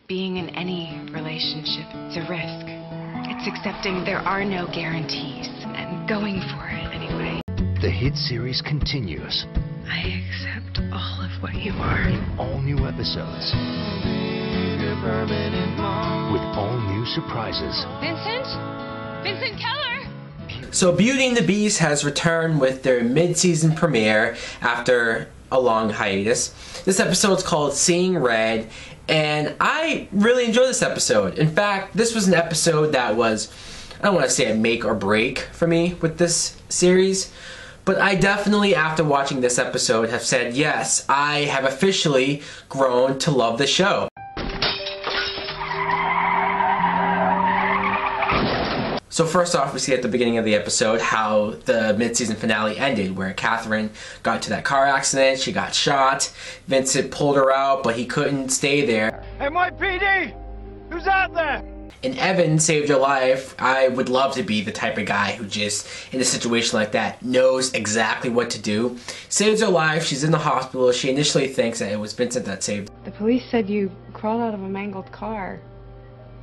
Being in any relationship is a risk. It's accepting there are no guarantees and going for it anyway. The hit series continues. I accept all of what you are. In all new episodes. With all new surprises. Vincent? Vincent Keller? So Beauty and the Beast has returned with their mid-season premiere after a long hiatus. This episode is called Seeing Red, and I really enjoyed this episode. In fact, this was an episode that was, I don't want to say a make or break for me with this series, but I definitely, after watching this episode, have said, yes, I have officially grown to love the show. So first off, we see at the beginning of the episode how the mid-season finale ended, where Catherine got into that car accident, she got shot, Vincent pulled her out, but he couldn't stay there. NYPD! Who's out there? And Evan saved her life. I would love to be the type of guy who just, in a situation like that, knows exactly what to do. Saves her life, she's in the hospital, she initially thinks that it was Vincent that saved her. The police said you crawled out of a mangled car.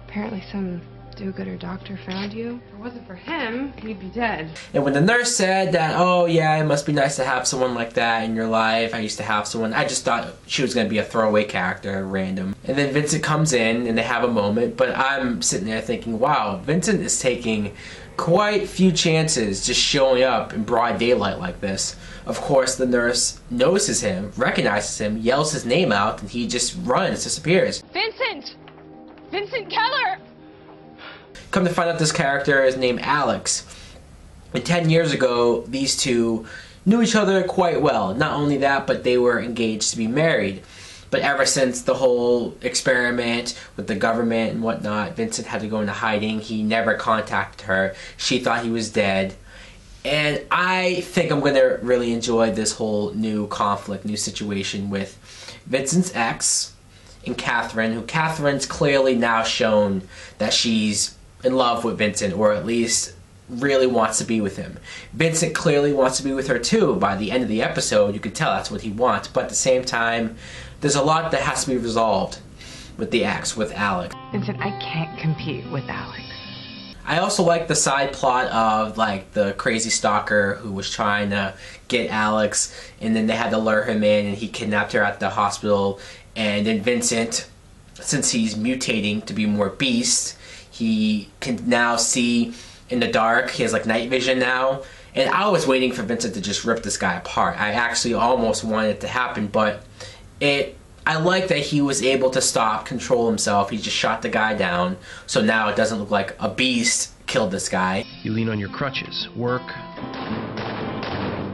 Apparently some do-gooder doctor found you. If it wasn't for him, you'd be dead. And when the nurse said that, oh yeah, it must be nice to have someone like that in your life, I used to have someone, I just thought she was going to be a throwaway character, random. And then Vincent comes in and they have a moment, but I'm sitting there thinking, wow, Vincent is taking quite a few chances just showing up in broad daylight like this. Of course, the nurse notices him, recognizes him, yells his name out, and he just runs, disappears. Vincent! Vincent Keller! Come to find out, this character is named Alex. And 10 years ago, these two knew each other quite well. Not only that, but they were engaged to be married. But ever since the whole experiment with the government and whatnot, Vincent had to go into hiding. He never contacted her. She thought he was dead. And I think I'm going to really enjoy this whole new conflict, new situation with Vincent's ex and Catherine, who Catherine's clearly now shown that she's in love with Vincent, or at least really wants to be with him. Vincent clearly wants to be with her too. By the end of the episode, you can tell that's what he wants, but at the same time, there's a lot that has to be resolved with the ex, with Alex. Vincent, I can't compete with Alex. I also like the side plot of like the crazy stalker who was trying to get Alex, and then they had to lure him in and he kidnapped her at the hospital. And then Vincent, since he's mutating to be more beast, he can now see in the dark. He has like night vision now. And I was waiting for Vincent to just rip this guy apart. I actually almost wanted it to happen, but I like that he was able to stop, control himself. He just shot the guy down. So now it doesn't look like a beast killed this guy. You lean on your crutches. Work.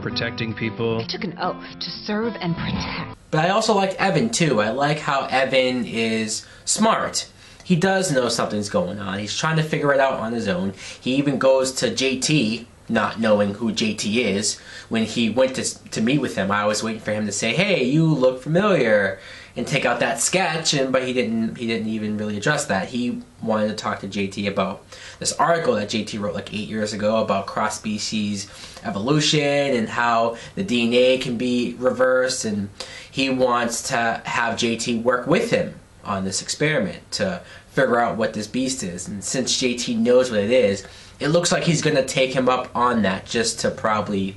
Protecting people. I took an oath to serve and protect. But I also like Evan too. I like how Evan is smart. He does know something's going on. He's trying to figure it out on his own. He even goes to JT, not knowing who JT is. When he went to meet with him, I was waiting for him to say, hey, you look familiar, and take out that sketch, but he didn't even really address that. He wanted to talk to JT about this article that JT wrote like 8 years ago about cross-species evolution and how the DNA can be reversed, and he wants to have JT work with him on this experiment to figure out what this beast is. And since JT knows what it is, it looks like he's gonna take him up on that, just to probably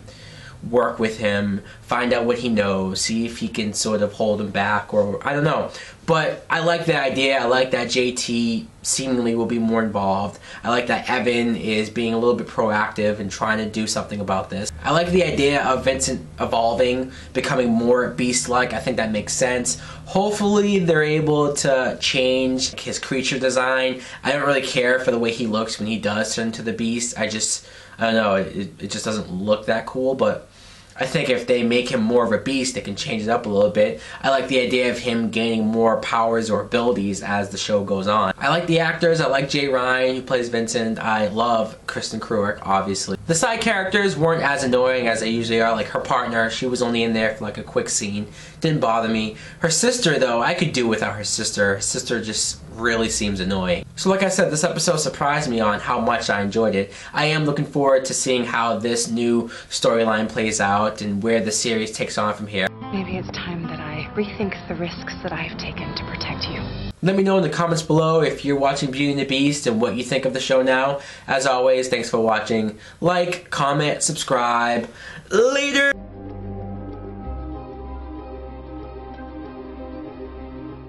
work with him, find out what he knows, see if he can sort of hold him back, or I don't know. But I like the idea. I like that JT seemingly will be more involved. I like that Evan is being a little bit proactive and trying to do something about this. I like the idea of Vincent evolving, becoming more beast-like. I think that makes sense. Hopefully they're able to change his creature design. I don't really care for the way he looks when he does turn into the beast. I don't know, it just doesn't look that cool, but I think if they make him more of a beast, they can change it up a little bit. I like the idea of him gaining more powers or abilities as the show goes on. I like the actors. I like Jay Ryan, who plays Vincent. I love Kristen Kruek, obviously. The side characters weren't as annoying as they usually are. Like her partner, she was only in there for like a quick scene. Didn't bother me. Her sister, though, I could do without her sister. Her sister just really seems annoying. So like I said, this episode surprised me on how much I enjoyed it. I am looking forward to seeing how this new storyline plays out and where the series takes on from here. Maybe it's time that I rethink the risks that I've taken to protect you. Let me know in the comments below if you're watching Beauty and the Beast and what you think of the show now. As always, thanks for watching. Like, comment, subscribe. Later!